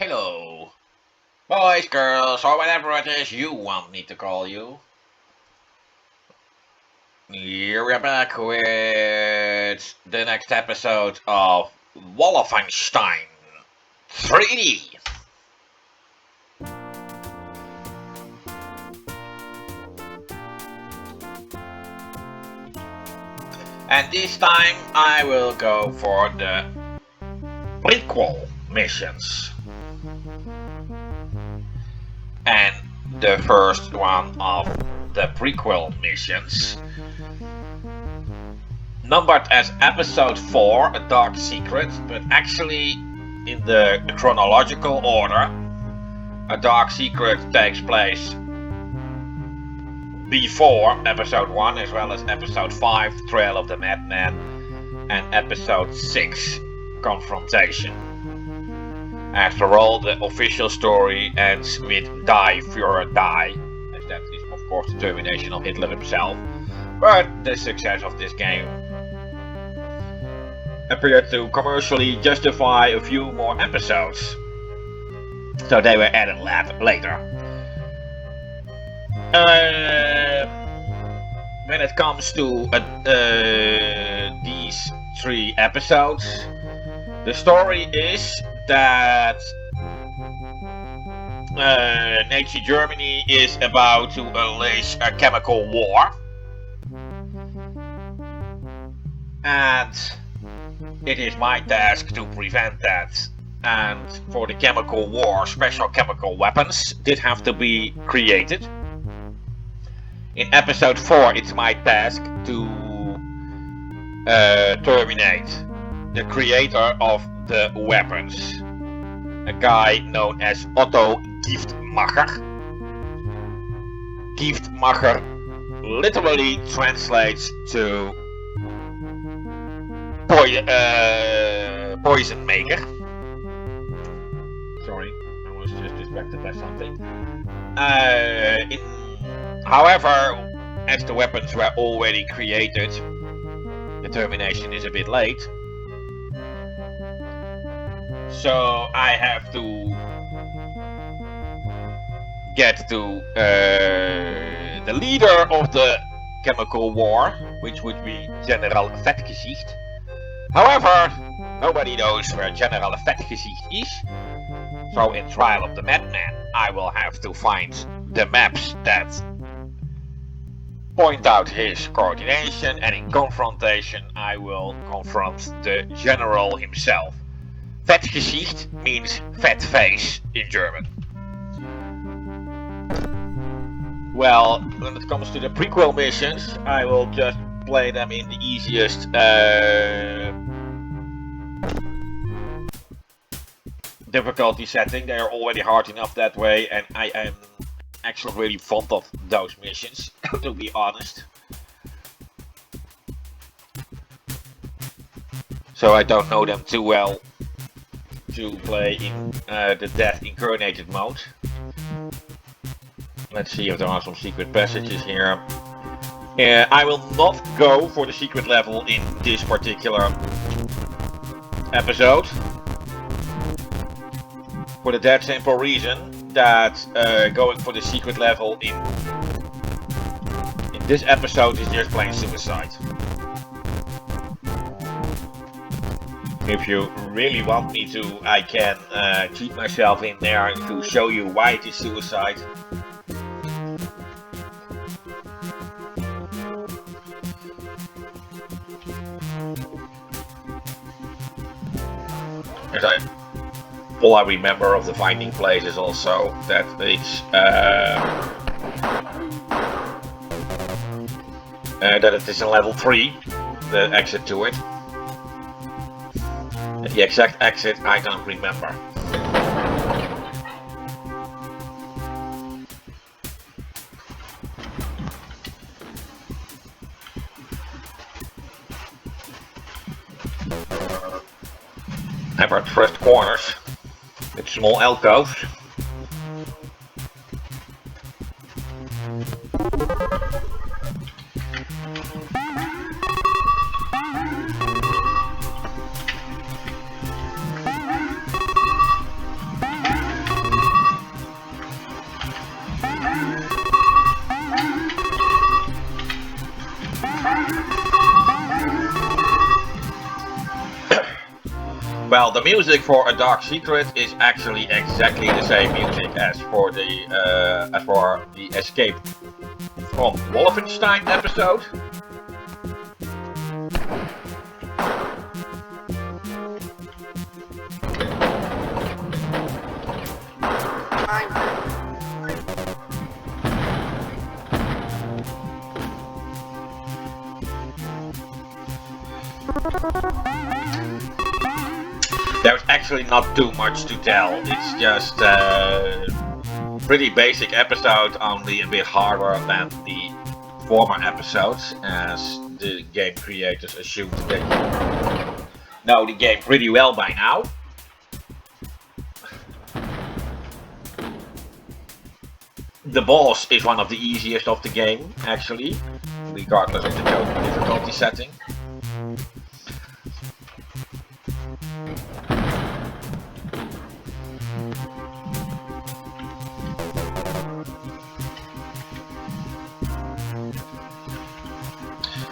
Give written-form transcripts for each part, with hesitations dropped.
Hello, boys, girls, or whatever it is you want me to call you. Here we're back with the next episode of Wolfenstein 3D. And this time I will go for the prequel missions. And the first one of the prequel missions, numbered as episode 4, A Dark Secret, but actually in the chronological order, A Dark Secret takes place before episode 1, as well as episode 5, Trail of the Madman, and episode 6, Confrontation. After all, the official story ends with Die Führer Die, as that is of course the termination of Hitler himself. But the success of this game appeared to commercially justify a few more episodes, so they were added later. When it comes to these 3 episodes, the story is that Nazi Germany is about to unleash a chemical war, and it is my task to prevent that. And for the chemical war, special chemical weapons did have to be created. In episode 4, it's my task to terminate the creator of the weapons, a guy known as Otto Giftmacher. Giftmacher literally translates to poison maker. Sorry, I was just distracted by something. However, as the weapons were already created, the termination is a bit late. So I have to get to the leader of the chemical war, which would be General Vetgezicht. However, nobody knows where General Vetgezicht is. So in Trial of the Madman, I will have to find the maps that point out his coordination, and in Confrontation I will confront the general himself. Vetgezicht means fat face in German. Well, when it comes to the prequel missions, I will just play them in the easiest difficulty setting. They are already hard enough that way, and I am actually really fond of those missions, to be honest. So I don't know them too well to play in the Death Incarnated mode. Let's see if there are some secret passages here. I will not go for the secret level in this particular episode, for the dead simple reason that going for the secret level in this episode is just plain suicide. If you really want me to, I can cheat myself in there to show you why it is suicide. All I remember of the finding place is also that it's that it is in level 3, the exit to it. The exact exit I don't remember. I've heard first corners with small alcoves. Well, the music for A Dark Secret is actually exactly the same music as for the Escape from Wolfenstein episode. There's actually not too much to tell. It's just a pretty basic episode, only a bit harder than the former episodes, as the game creators assumed that you know the game pretty well by now. The boss is one of the easiest of the game, actually, regardless of the total difficulty setting.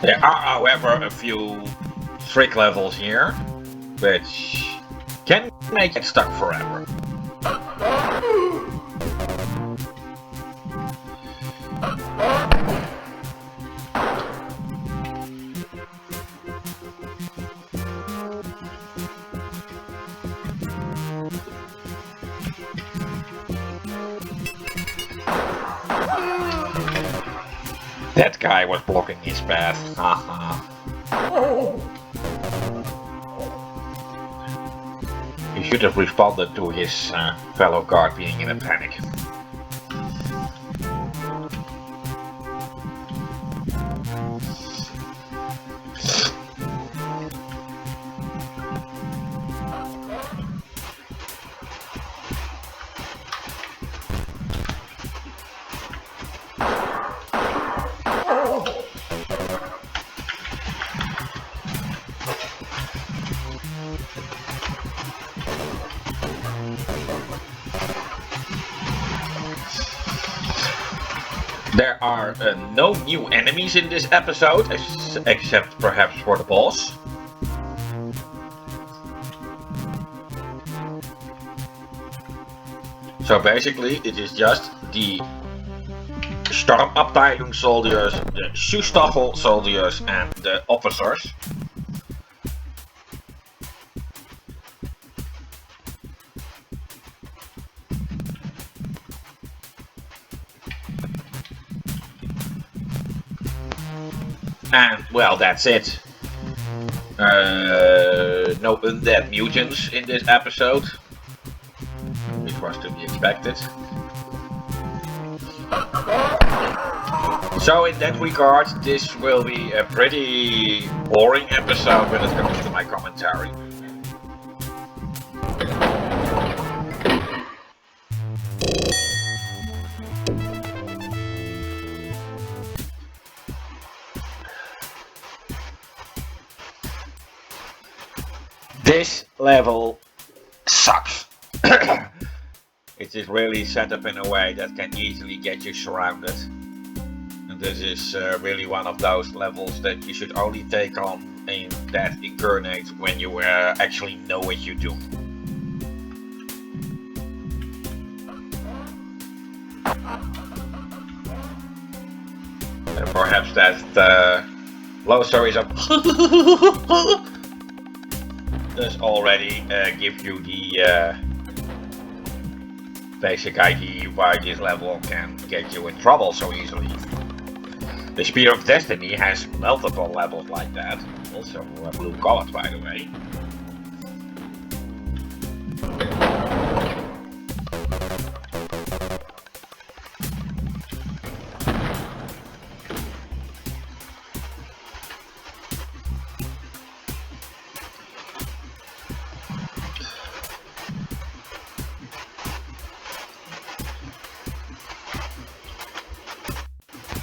There are, however, a few trick levels here, which can make it stuck forever. That guy was blocking his path. He should have responded to his fellow guard being in a panic. There are no new enemies in this episode, except perhaps for the boss. So basically, it is just the Sturmabteilung soldiers, the Schuhstaffel soldiers, and the officers. And, well, that's it. No undead mutants in this episode, which was to be expected. So in that regard, this will be a pretty boring episode when it comes to my commentary. This level sucks. It is really set up in a way that can easily get you surrounded. And this is really one of those levels that you should only take on in that incarnate when you actually know what you do. And perhaps that low stories of does already give you the basic idea why this level can get you in trouble so easily. The Spear of Destiny has multiple levels like that, also blue colored by the way.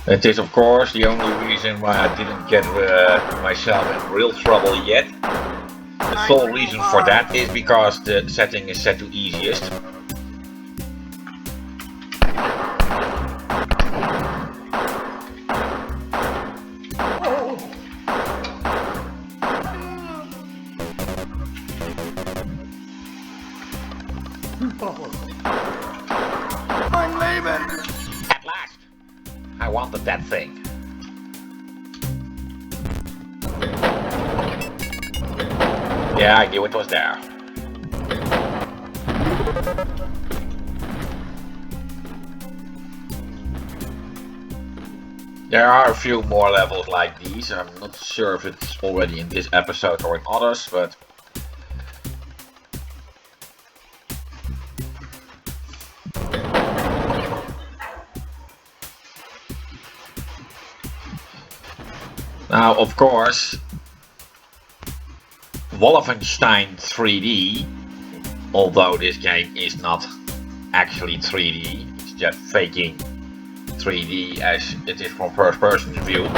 It is of course the only reason why I didn't get myself in real trouble yet. The sole reason for that is because the setting is set to easiest. I'm leaving. At last! I wanted that thing. Yeah, I knew it was there. There are a few more levels like these. I'm not sure if it's already in this episode or in others, but... Now, of course, Wolfenstein 3D, although this game is not actually 3D, it's just faking 3D as it is from first person view.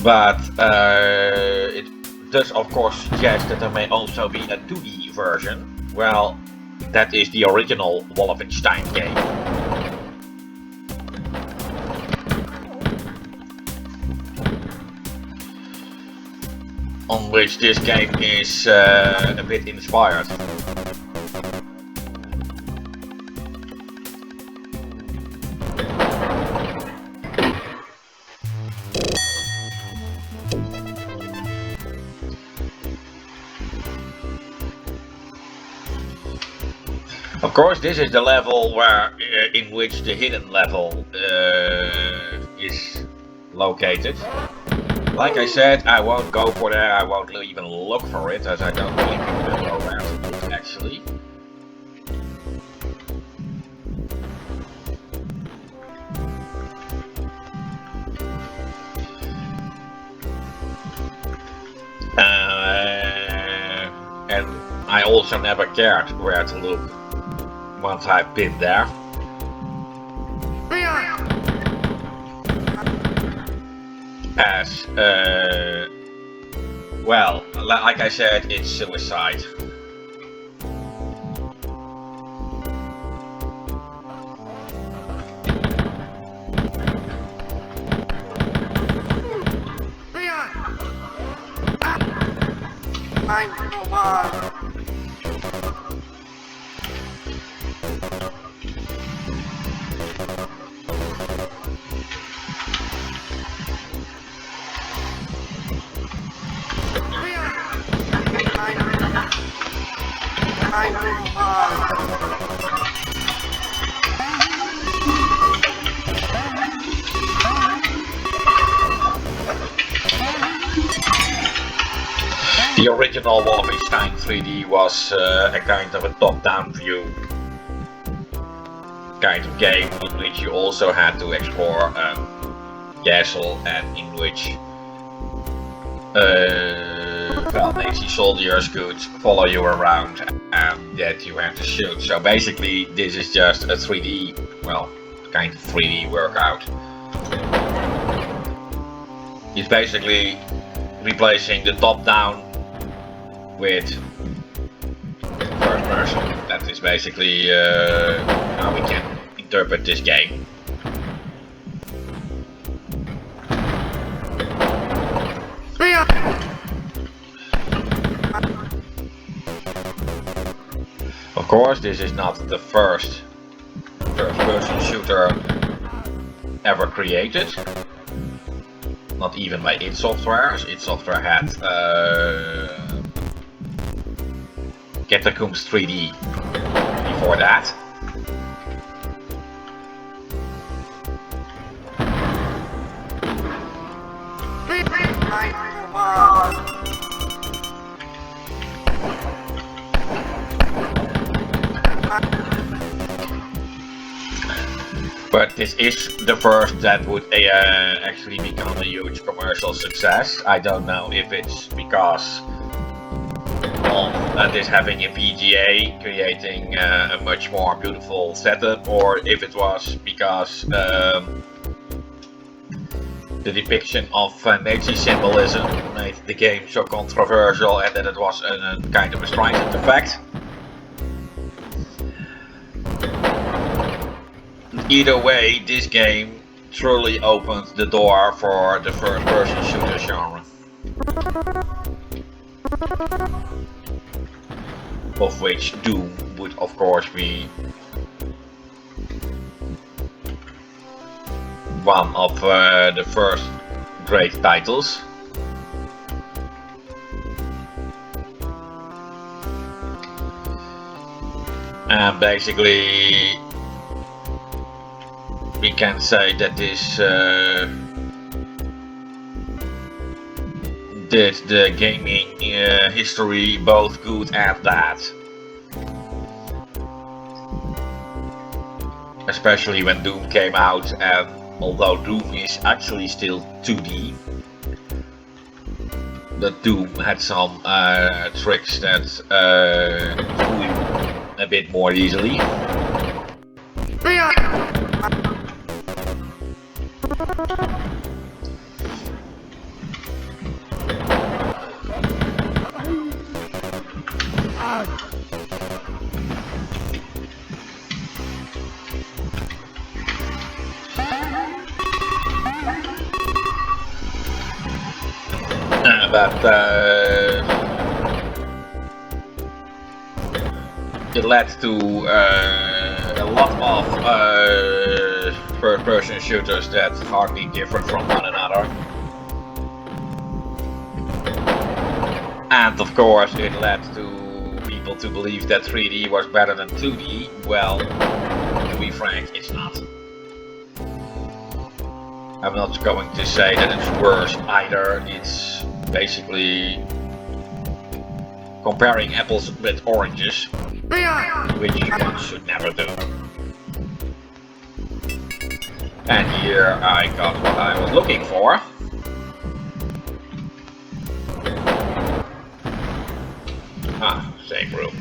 But it does of course suggest that there may also be a 2D version. Well, that is the original Wolfenstein game. On which this game is a bit inspired. Of course, this is the level where, in which the hidden level is located. Like I said, I won't go for there, I won't even look for it, as I don't really know where to look, actually. And I also never cared where to look once I've been there. As, well, like I said, it's suicide. The original Wolfenstein 3D was a kind of a top-down view kind of game in which you also had to explore a castle and in which well, Nazi soldiers could follow you around and that you had to shoot. So basically this is just a 3D, well, kind of 3D workout. It's basically replacing the top-down with first person. That is basically how we can interpret this game. Of course, this is not the first person shooter ever created. Not even by id Software, as id Software had Catacombs 3D before that. But this is the first that would actually become a huge commercial success. I don't know if it's because of this having a VGA creating a much more beautiful setup, or if it was because the depiction of Nazi symbolism made the game so controversial and that it was a kind of a stringent effect. Either way, this game truly opened the door for the first-person shooter genre. of which Doom would of course be one of the first great titles. And basically we can say that this did the gaming history both good and bad. Especially when Doom came out, and although Doom is actually still 2D, but Doom had some tricks that fool you a bit more easily. But it led to a lot of first-person shooters that hardly differ from one another. And of course it led to people to believe that 3D was better than 2D. Well, to be frank, it's not. I'm not going to say that it's worse either. It's basically comparing apples with oranges, which one should never do. And here I got what I was looking for. Ah, same room.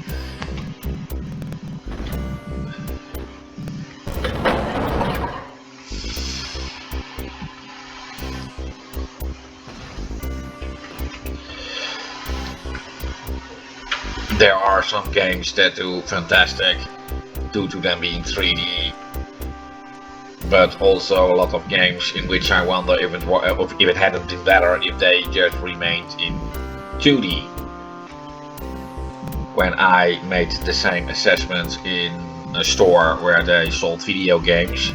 There are some games that do fantastic due to them being 3D, but also a lot of games in which I wonder if it hadn't been better if they just remained in 2D. When I made the same assessment in a store where they sold video games,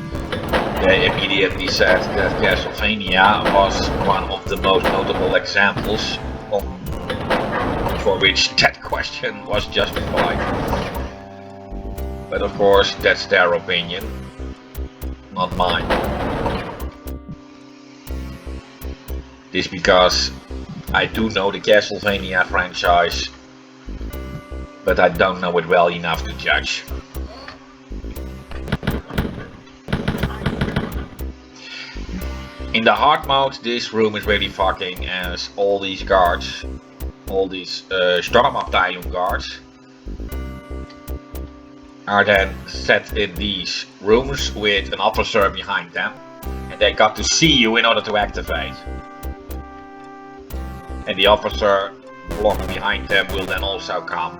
they immediately said that Castlevania was one of the most notable examples for which that question was justified. But of course, that's their opinion, not mine. This because I do know the Castlevania franchise, but I don't know it well enough to judge. In the hard mode, this room is really fucking, as all these guards, all these Stormabteilung guards, are then set in these rooms with an officer behind them, and they got to see you in order to activate. And the officer blocked behind them will then also come.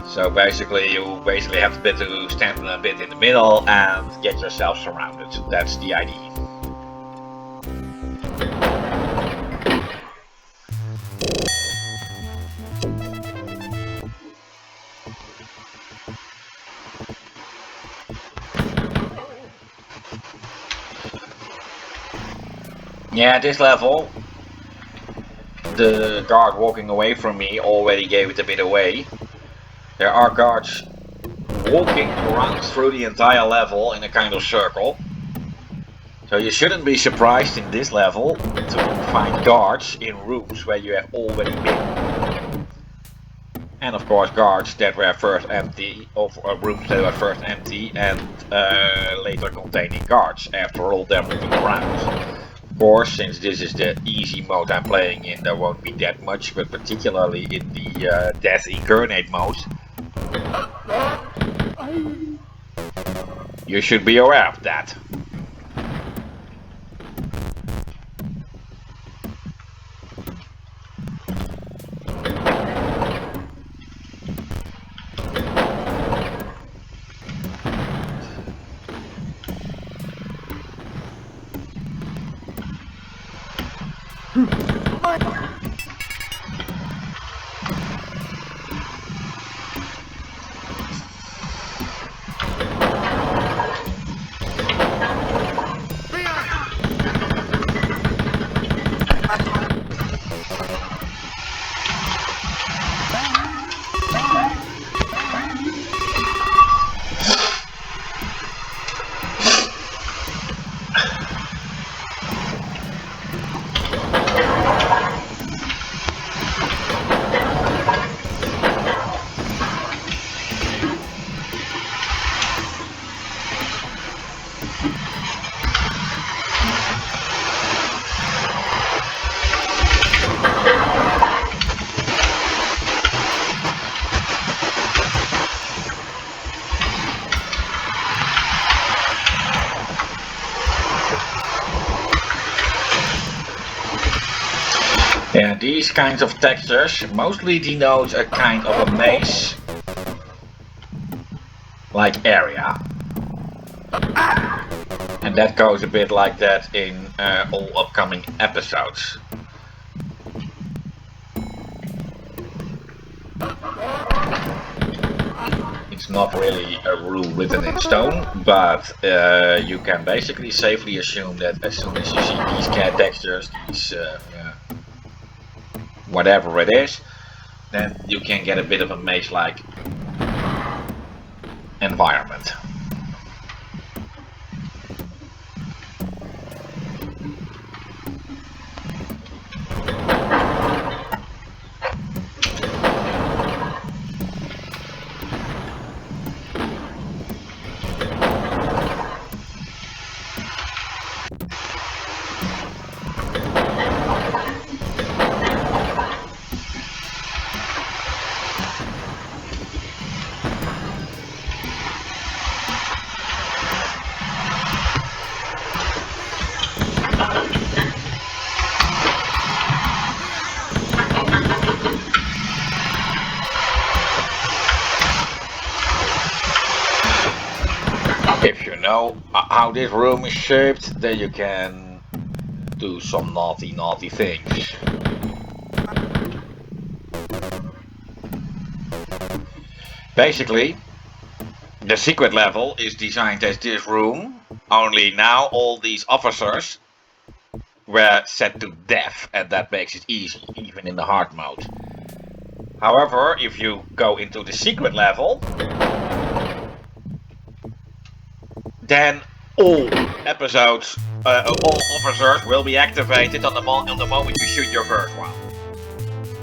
So basically you have to stand a bit in the middle and get yourself surrounded. That's the idea. Yeah, this level, the guard walking away from me already gave it a bit away. There are guards walking around through the entire level in a kind of circle. So you shouldn't be surprised in this level to find guards in rooms where you have already been. And of course guards that were first empty, or rooms that were first empty and later containing guards. After all, they're moving around. Of course, since this is the easy mode I'm playing in, there won't be that much, but particularly in the Death Incarnate mode, you should be aware of that. these kinds of textures mostly denote a kind of a maze like area. And that goes a bit like that in all upcoming episodes. It's not really a rule written in stone, but you can basically safely assume that as soon as you see these cat textures, these whatever it is, then you can get a bit of a maze-like environment. If you know how this room is shaped, then you can do some naughty things. Basically, the secret level is designed as this room, only now all these officers were set to death, and that makes it easy, even in the hard mode. However, if you go into the secret level, then all episodes, all officers will be activated on the moment you shoot your first one,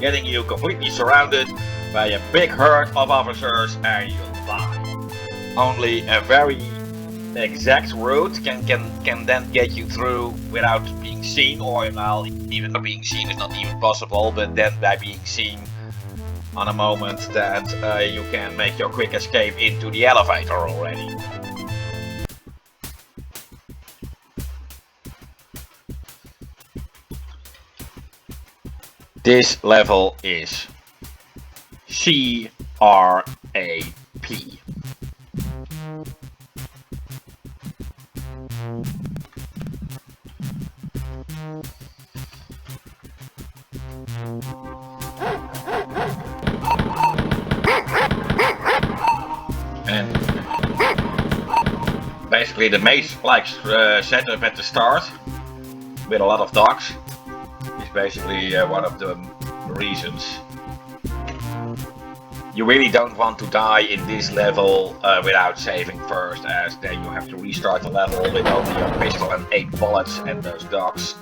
getting you completely surrounded by a big herd of officers and you'll die. Only a very exact route can then get you through without being seen, or well, even being seen is not even possible, but then by being seen on a moment that you can make your quick escape into the elevator already. This level is CRAP. And basically the maze-like setup at the start with a lot of dogs is basically one of the reasons. You really don't want to die in this level without saving first, as then you have to restart the level with only a pistol and 8 bullets, and those dogs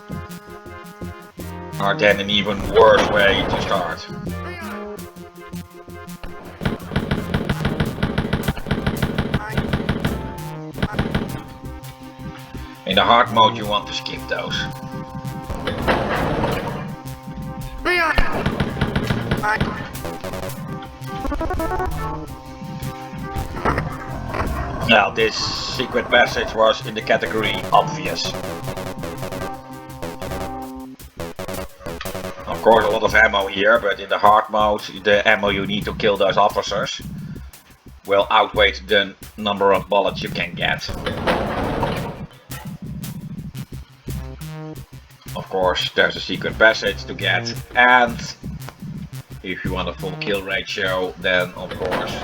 are then an even worse way to start. In the hard mode you want to skip those. Now this secret passage was in the category obvious. Of course a lot of ammo here, but in the hard mode the ammo you need to kill those officers will outweigh the number of bullets you can get. Of course there's a secret passage to get, and if you want a full kill ratio, then of course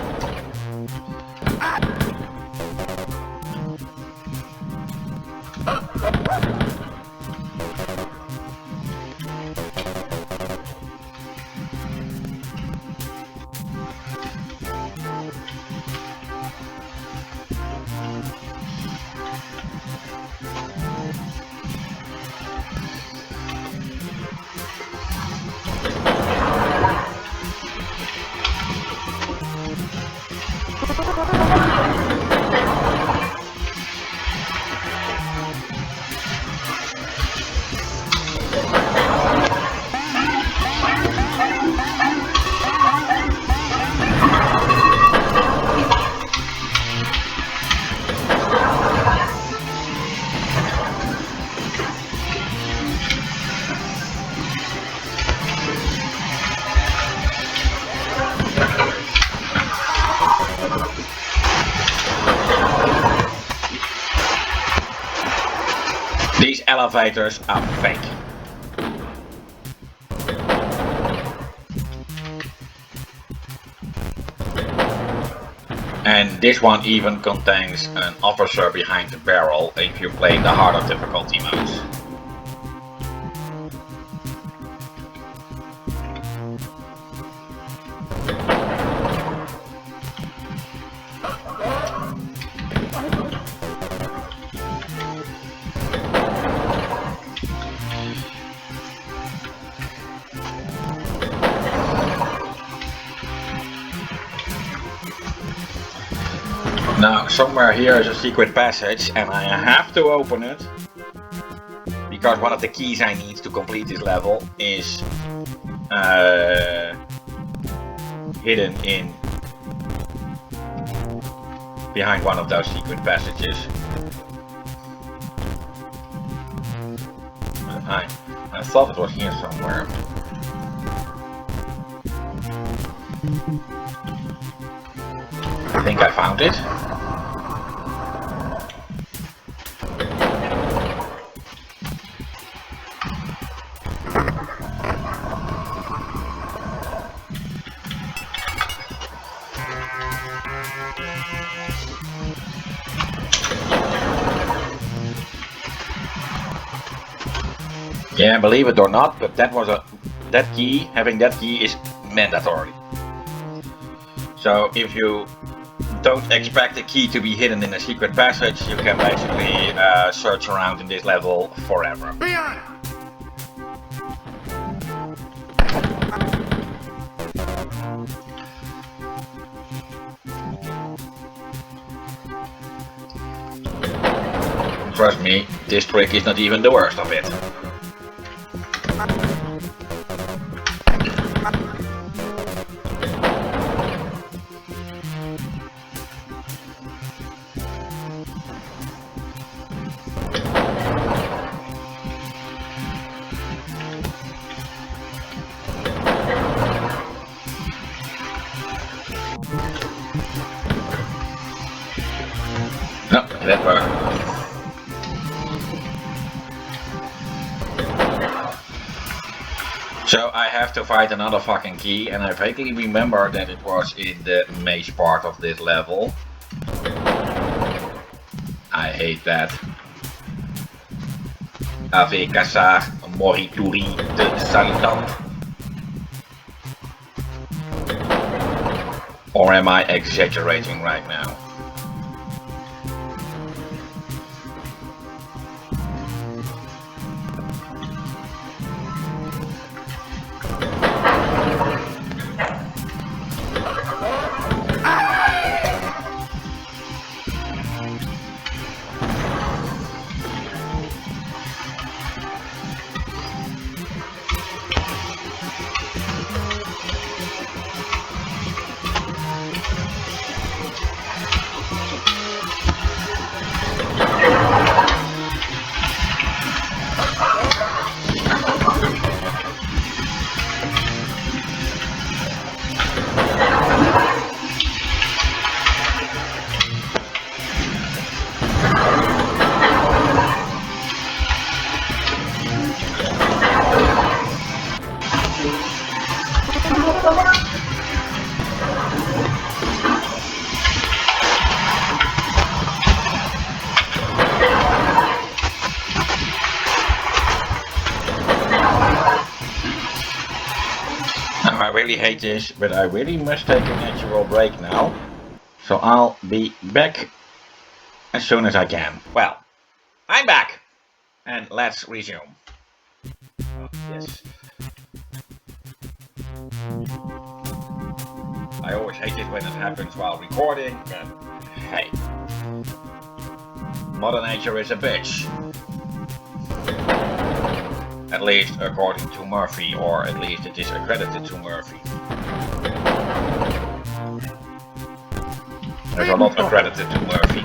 elevators are fake. And this one even contains an officer behind the barrel if you play the harder difficulty modes. Now, somewhere here is a secret passage and I have to open it because one of the keys I need to complete this level is hidden in behind one of those secret passages. I thought it was here somewhere. I think I found it. Yeah, believe it or not, but having that key is mandatory. So if you don't expect the key to be hidden in a secret passage, you can basically search around in this level forever. Beyond. Trust me, this trick is not even the worst of it. No, that worked. So I have to find another fucking key, and I vaguely remember that it was in the maze part of this level. I hate that. Ave Kassar Morituri de Salutant. Or am I exaggerating right now? I really hate this, but I really must take a natural break now. So I'll be back as soon as I can. Well, I'm back! And let's resume. Oh, yes. I always hate it when it happens while recording, but hey. Mother Nature is a bitch. At least according to Murphy, or at least it is accredited to Murphy. There's a lot accredited to Murphy.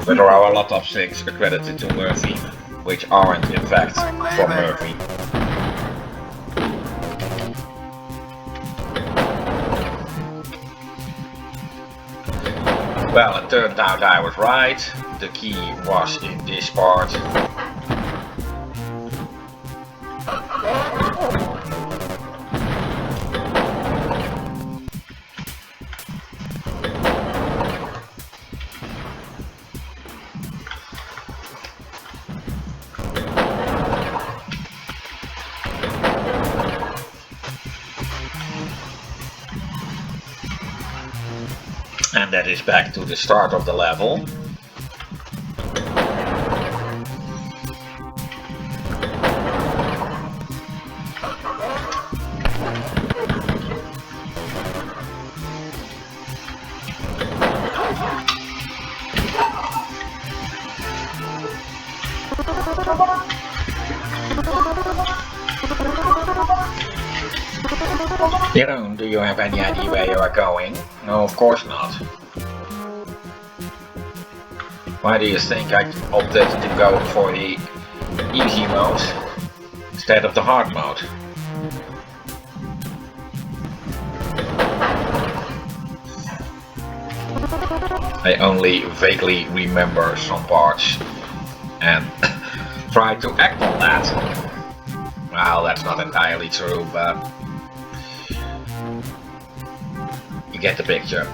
But there are a lot of things accredited to Murphy, which aren't in fact from Murphy. Well, it turned out I was right. The key was in this part. And that is back to the start of the level. Jeroen, do you have any idea where you are going? No, of course not. Why do you think I opted to go for the easy mode instead of the hard mode? I only vaguely remember some parts and try to act on that. Well, that's not entirely true, but you get the picture.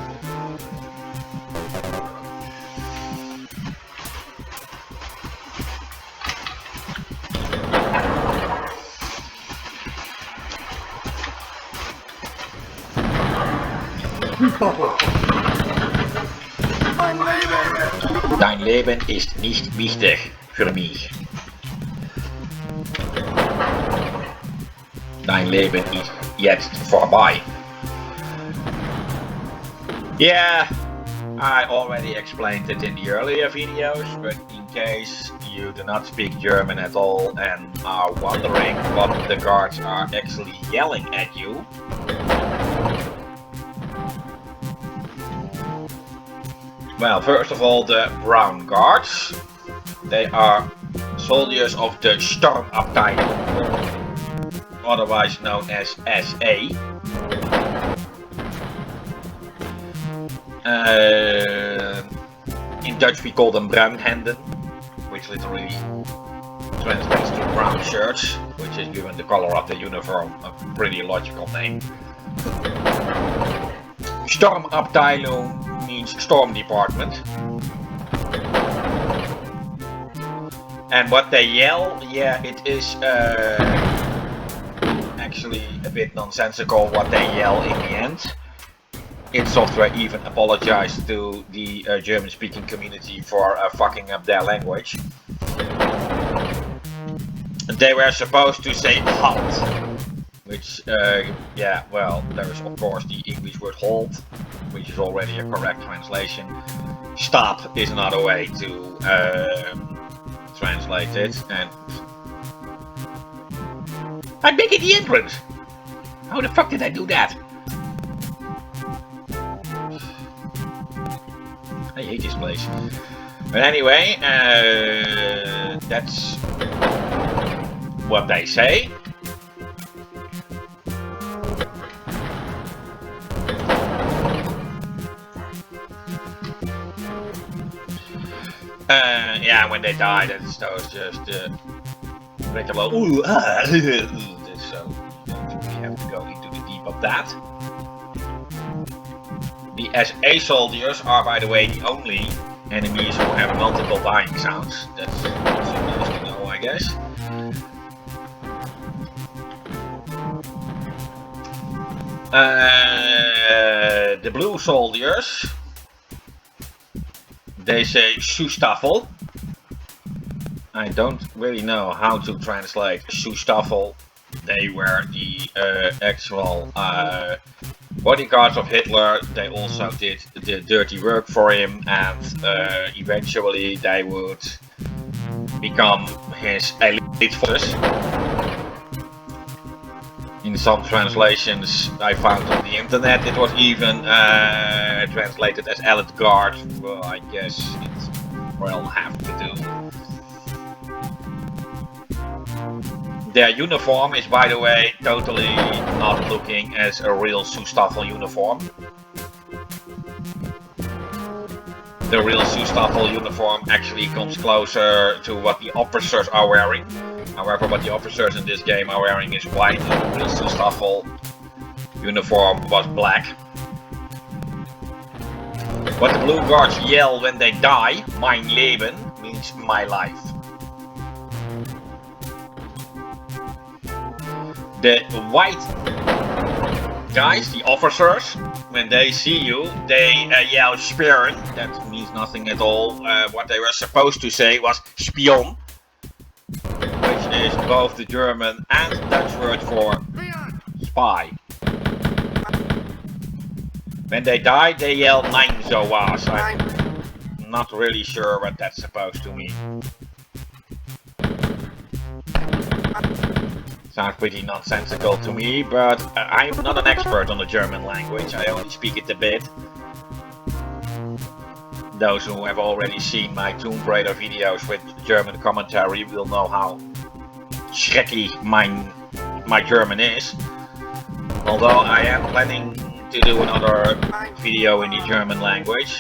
Dein Leben ist nicht wichtig für mich. Dein Leben ist jetzt vorbei. Yeah, I already explained it in the earlier videos, but in case you do not speak German at all and are wondering what the guards are actually yelling at you, well, first of all, the brown guards, they are soldiers of the Sturmabteilung, otherwise known as SA. In Dutch we call them bruinhemden, which literally translates to brown shirts, which is given the color of the uniform a pretty logical name. Sturmabteilung means storm department. And what they yell, yeah, it is actually a bit nonsensical what they yell in the end. id Software even apologized to the German-speaking community for fucking up their language. They were supposed to say halt, which, yeah, well, there is of course the English word halt, which is already a correct translation. Stop is another way to translate it, and I'm making the entrance! How the fuck did I do that? I hate this place. But anyway, that's what they say. Yeah, when they die, that's just regular. Ooh, so we have to go into the deep of that. The SA soldiers are, by the way, the only enemies who have multiple dying sounds. That's nice to know, I guess. The blue soldiers, they say Schustaffel. I don't really know how to translate Schustaffel. They were the actual bodyguards of Hitler. They also did the dirty work for him, and eventually they would become his elite forces. In some translations I found on the internet, it was even translated as elite guard. Well, I guess it will have to do. Their uniform is, by the way, totally not looking as a real Schustaffel uniform. the real Sustaffel uniform actually comes closer to what the officers are wearing. However, what the officers in this game are wearing is white, and the real Sustaffel uniform was black. What the blue guards yell when they die, mein Leben, means my life. The white guys, the officers, when they see you, they yell Spion. That means nothing at all. What they were supposed to say was Spion, which is both the German and Dutch word for spy. When they die, they yell Nein so was. I'm not really sure what that's supposed to mean. Sounds pretty nonsensical to me, but I'm not an expert on the German language. I only speak it a bit. Those who have already seen my Tomb Raider videos with German commentary will know how schrecklich my German is. Although I am planning to do another video in the German language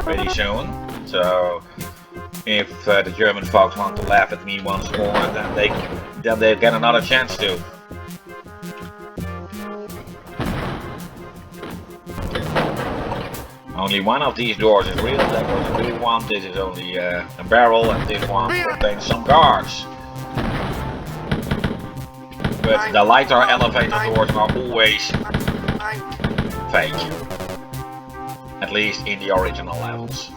pretty soon. So if the German folks want to laugh at me once more, then they get another chance to. Only one of these doors is real, that was a blue one, this is only a barrel, and this one contains some guards. But the lighter elevator doors are always fake. At least in the original levels.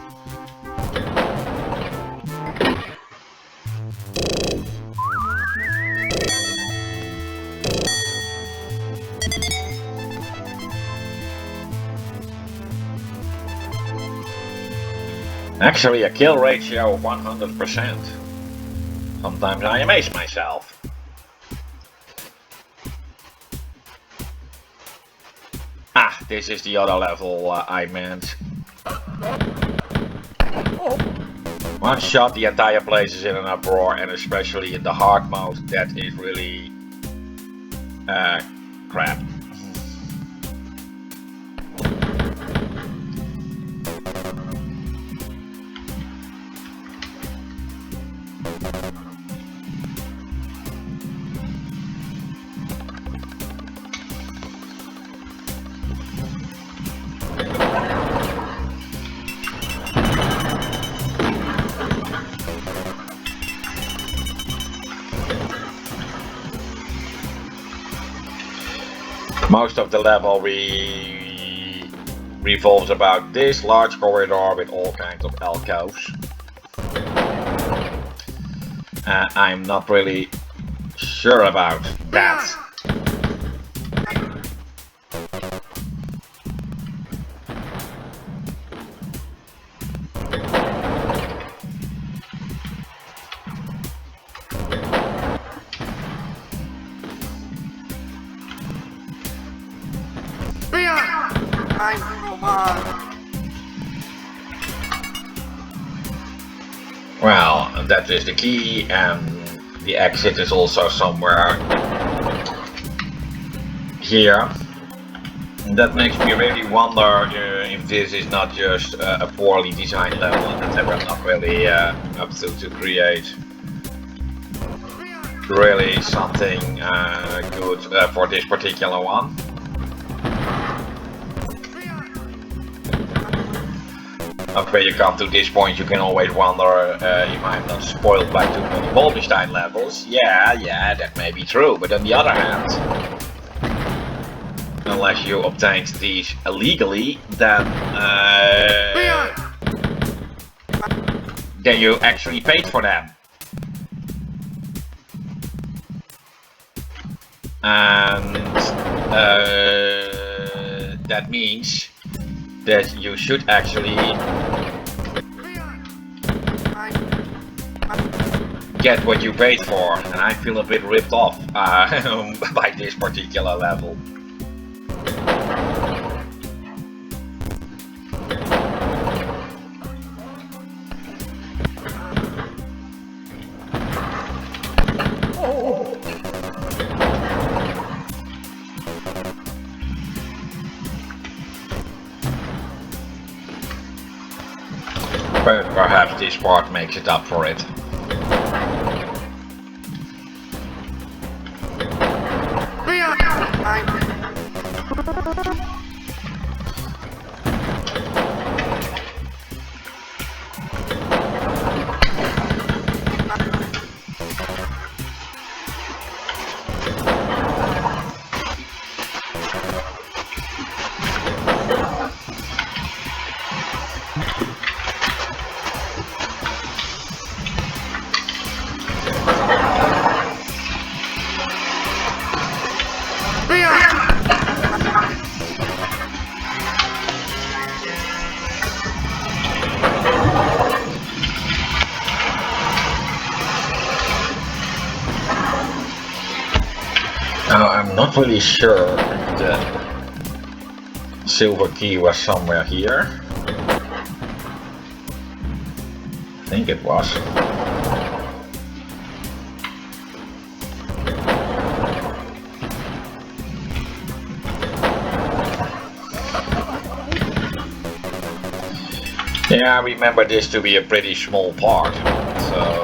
Actually, a kill ratio of 100%. Sometimes I amaze myself. Ah, this is the other level I meant. One shot, the entire place is in an uproar, and especially in the hard mode, that is really crap. Most of the level revolves about this large corridor with all kinds of alcoves. I'm not really sure about that. Well, that is the key, and the exit is also somewhere here. And that makes me really wonder if this is not just a poorly designed level, and that they were not really up to create really something good for this particular one. Okay, you come to this point, you can always wonder if I'm not spoiled by too many Wolfenstein levels. Yeah, that may be true, but on the other hand, unless you obtained these illegally, then you actually paid for them. And that means that you should actually get what you paid for, and I feel a bit ripped off by this particular level. But perhaps this part makes it up for it. Now, I'm not really sure if the silver key was somewhere here. I think it was. Yeah, I remember this to be a pretty small part, so...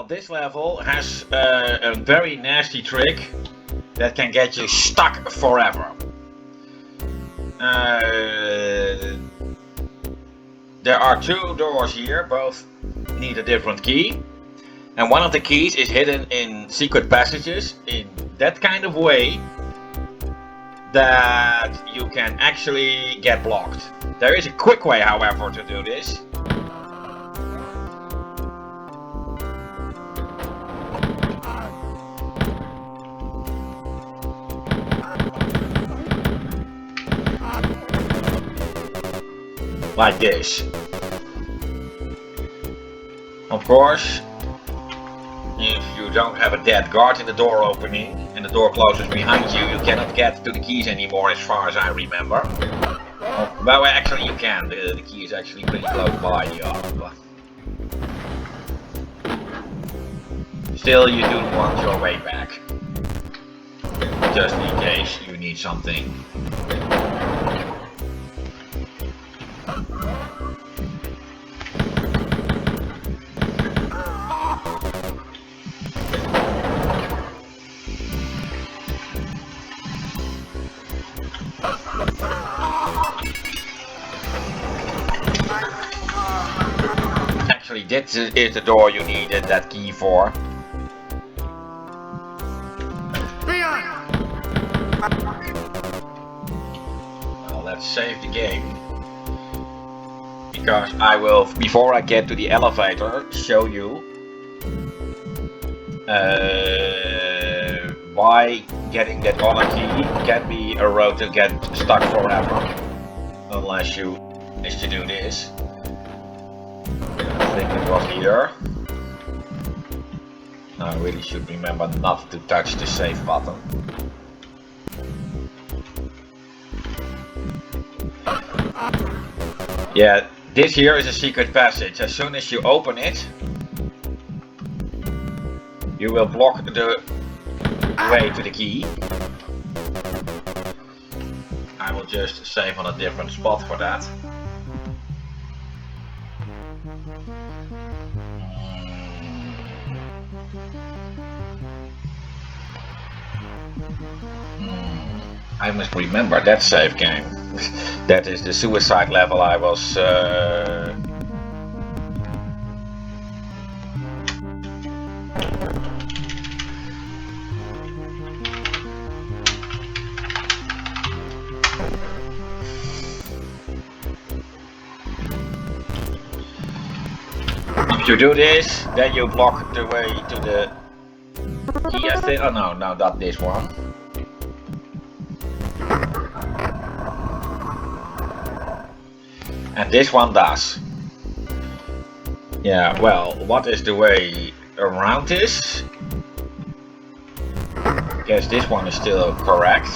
This level has a very nasty trick that can get you stuck forever. There are two doors here, both need a different key, and one of the keys is hidden in secret passages in that kind of way that you can actually get blocked. There is a quick way, however, to do this. Like this. Of course, if you don't have a dead guard in the door opening and the door closes behind you, you cannot get to the keys anymore as far as I remember. Well, actually you can, the key is actually pretty close by you, but still you do want your way back. Just in case you need something. Actually, this is the door you needed that key for. Well, let's save the game. Because I will, before I get to the elevator, show you why getting that other key can be a road to get stuck forever. Unless you wish to do this. I think it was here. I really should remember not to touch the save button. Yeah, this here is a secret passage. As soon as you open it, you will block the way to the key. I will just save on a different spot for that. I must remember that save game. That is the suicide level I was... To do this, then you block the way to the key, I think. Oh no, not this one. And this one does. Yeah, well, what is the way around this? Guess this one is still correct.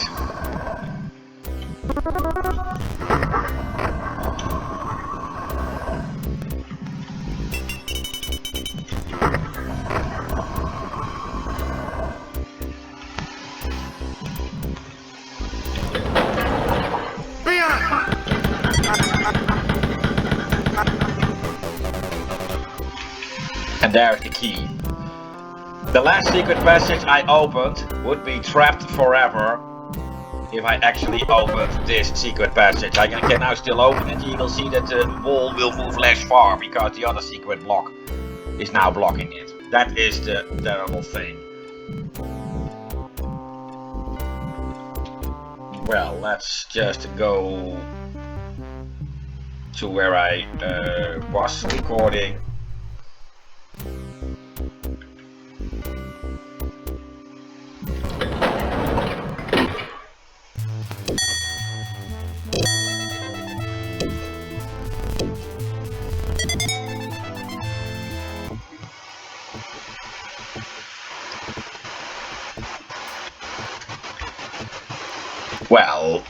And there's the key. The last secret passage I opened would be trapped forever if I actually opened this secret passage. I can now still open it. You will see that the wall will move less far because the other secret block is now blocking it. That is the terrible thing. Well, let's just go to where I was recording. Well,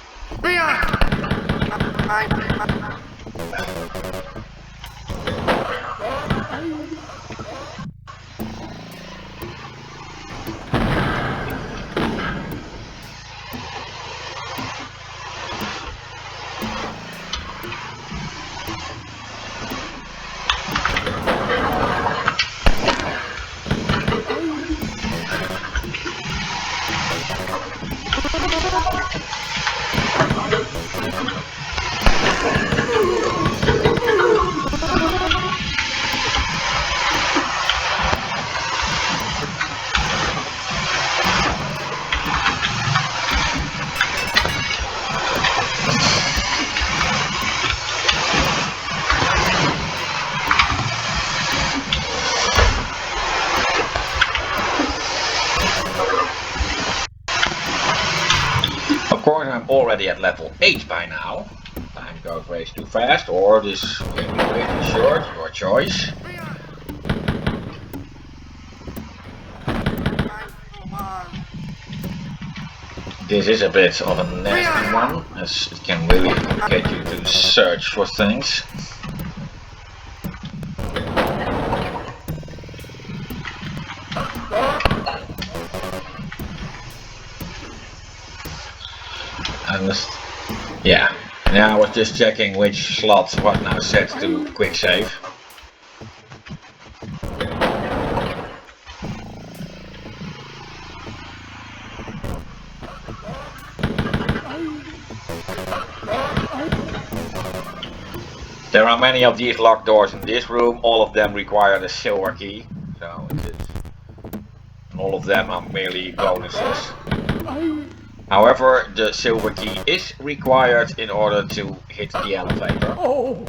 of course I'm already at level 8 by now. Time goes way too fast, or this may be way too short, your choice. This is a bit of a nasty one, as it can really get you to search for things. And yeah, now I was just checking which slot was now set to quick save. There are many of these locked doors in this room. All of them require the silver key, so all of them are merely bonuses. However, the silver key is required in order to hit the elevator. Oh.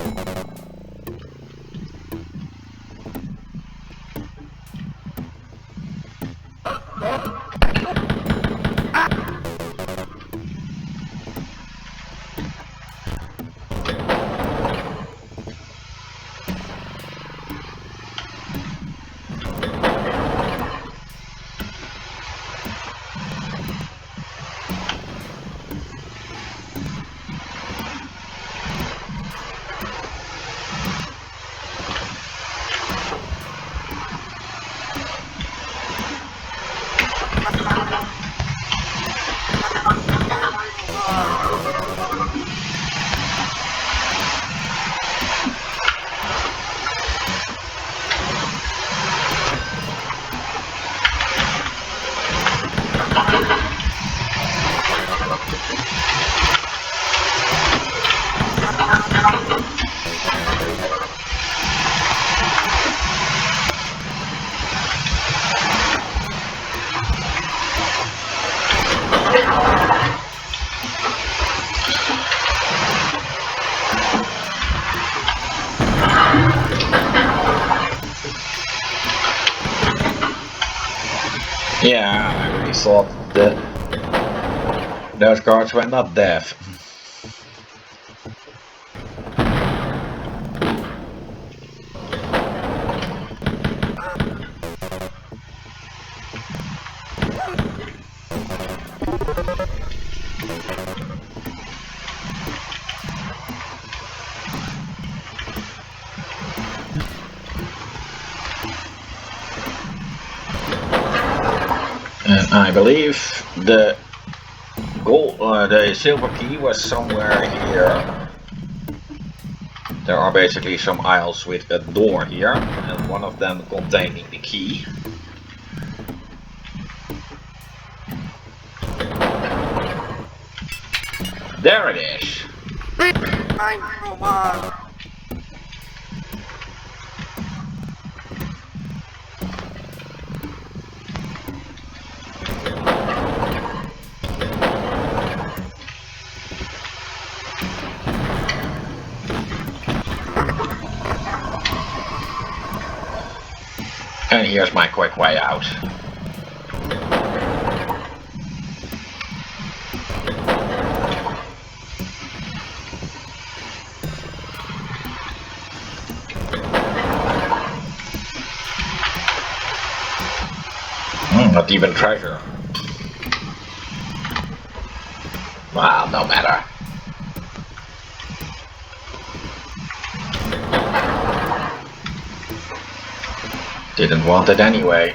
Yeah, I really thought that those guards were not deaf. And I believe the the silver key was somewhere here. There are basically some aisles with a door here, and one of them containing the key. There it is. And here's my quick way out. Not even treasure. Well, no matter. Didn't want it anyway.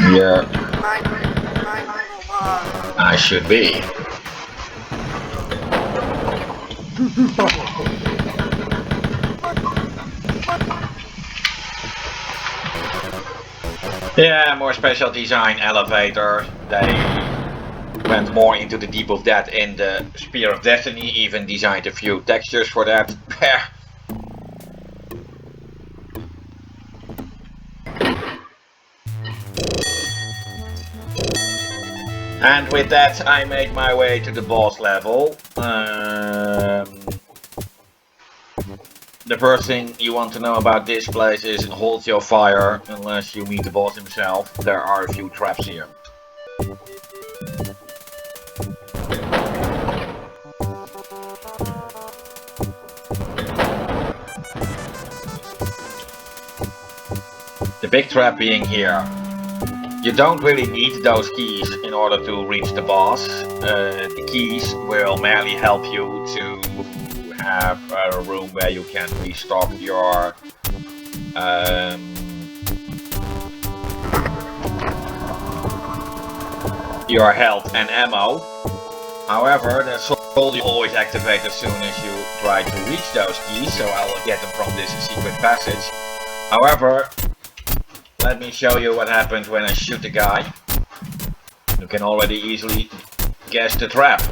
Here I should be. Yeah, more special design elevator. They went more into the deep of that in the Spear of Destiny, even designed a few textures for that. And with that I make my way to the boss level. The first thing you want to know about this place is hold your fire unless you meet the boss himself. There are a few traps here. The big trap being here. You don't really need those keys in order to reach the boss. The keys will merely help you to have a room where you can restock your health and ammo. However, the soul you always activate as soon as you try to reach those keys, so I will get them from this secret passage. However, let me show you what happens when I shoot the guy. You can already easily guess the trap.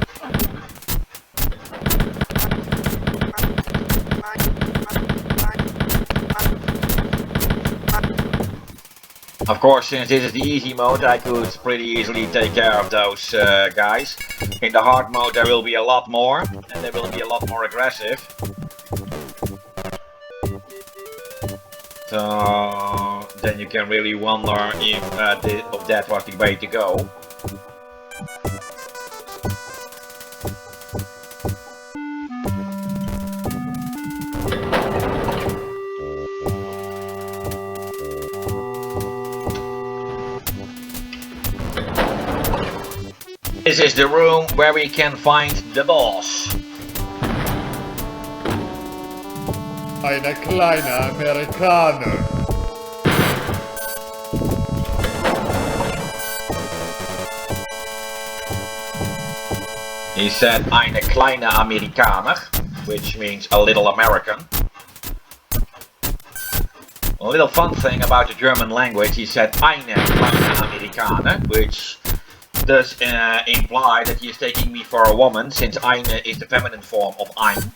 Of course, since this is the easy mode, I could pretty easily take care of those guys. In the hard mode there will be a lot more, and they will be a lot more aggressive. So then you can really wonder if that was the way to go. This is the room where we can find the boss. Eine kleine Amerikaner. He said eine kleine Amerikaner, which means a little American. A little fun thing about the German language, he said eine kleine Amerikaner, which does imply that he is taking me for a woman, since eine is the feminine form of ein.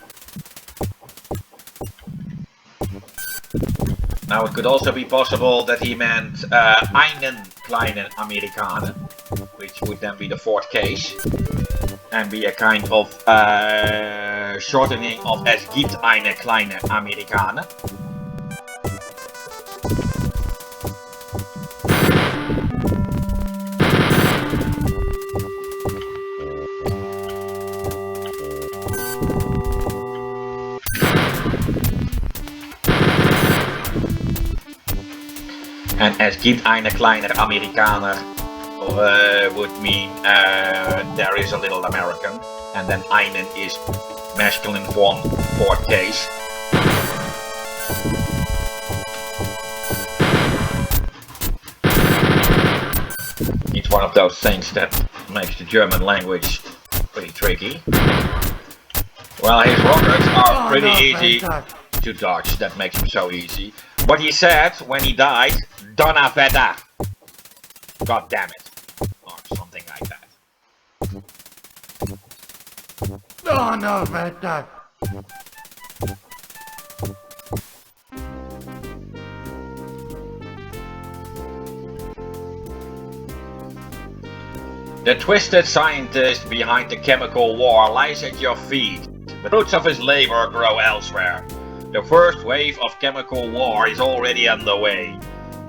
Now it could also be possible that he meant einen kleinen Amerikaner, which would then be the fourth case. and be a kind of shortening of Es gibt eine kleine Amerikaner. And Es gibt eine kleine Amerikaner would mean there is a little American, and then einen is masculine form, fourth case. It's one of those things that makes the German language pretty tricky. Well, his rockets are pretty easy to dodge, that makes him so easy. But he said, when he died, Donna Veda. God damn it. Or something like that. Donna Veda. The twisted scientist behind the chemical war lies at your feet. The fruits of his labor grow elsewhere. The first wave of chemical war is already underway.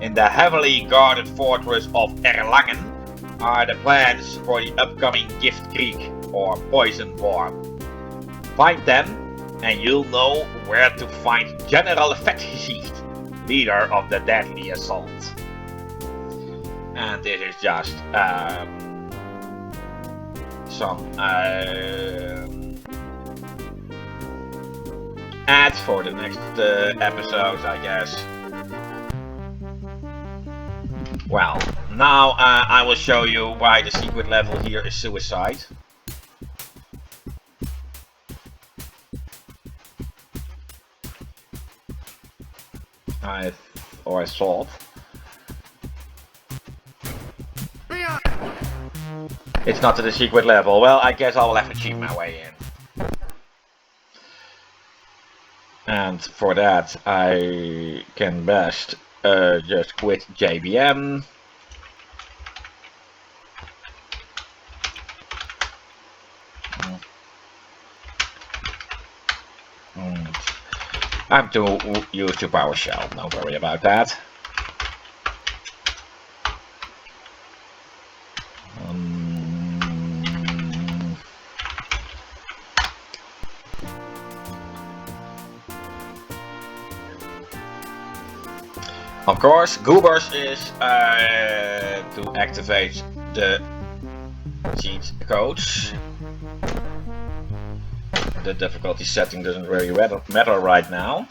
In the heavily guarded fortress of Erlangen are the plans for the upcoming Gift Krieg, or Poison War. Find them and you'll know where to find General Vetgezicht, leader of the deadly assault. And this is just some ads for the next episodes, I guess. Well, now I will show you why the secret level here is suicide. I thought. It's not to the secret level. Well, I guess I will have to cheat my way in. And for that, I can best just quit JBM. I'm too used to PowerShell, don't worry about that. Of course, Goobers is to activate the cheat codes. The difficulty setting doesn't really matter right now.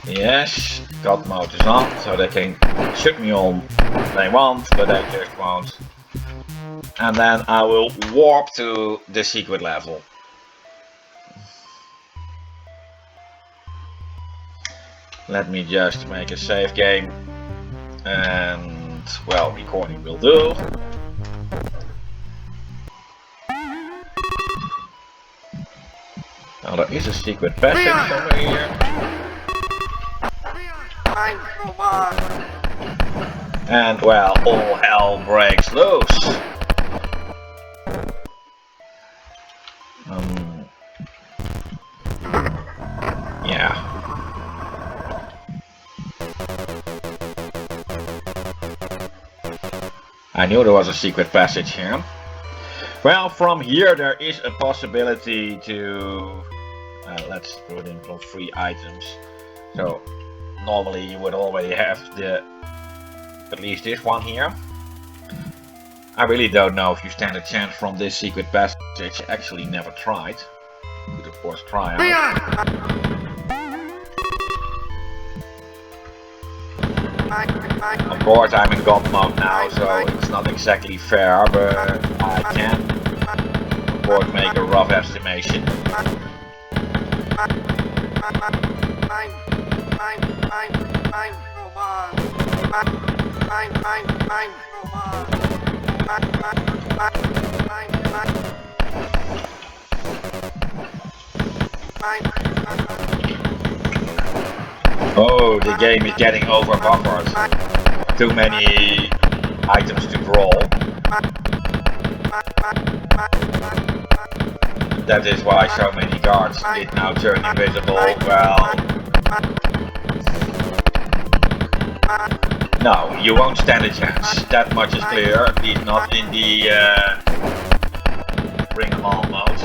Yes, God mode is on, so they can shoot me all they want, but they just won't. And then I will warp to the secret level. Let me just make a save game. And, well, recording will do. Now there is a secret passage over here. And, well, all hell breaks loose. Yeah. I knew there was a secret passage here. Well, from here there is a possibility to... let's put in from 3 items. So, normally you would already have at least this one here. I really don't know if you stand a chance from this secret passage. Actually never tried. Could of course try out. Of course I'm in God mode now, so it's not exactly fair, but I can of course make a rough estimation. Oh, the game is getting over buffered. Too many items to draw. That is why so many guards did now turn invisible. Well, no, you won't stand a chance. That much is clear. At least not in the bring 'em on mode.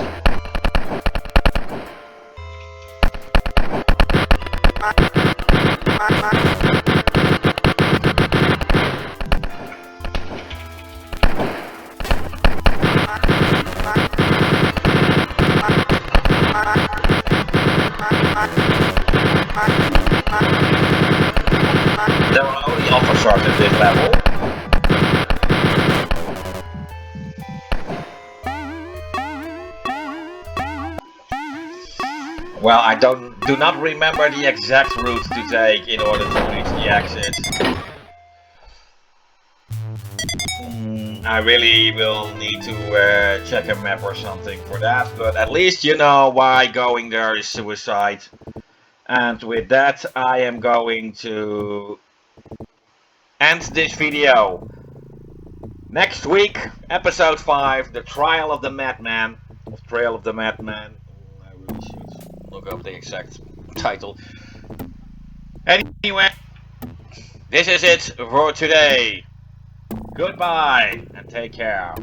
There are only officers at this level. Well, I do not remember the exact route to take in order to reach the exit. I really will need to check a map or something for that, but at least you know why going there is suicide. And with that, I am going to end this video. Next week, episode 5, The Trial of the Madman. Or Trail of the Madman. I really should look up the exact title. Anyway, this is it for today. Goodbye and take care.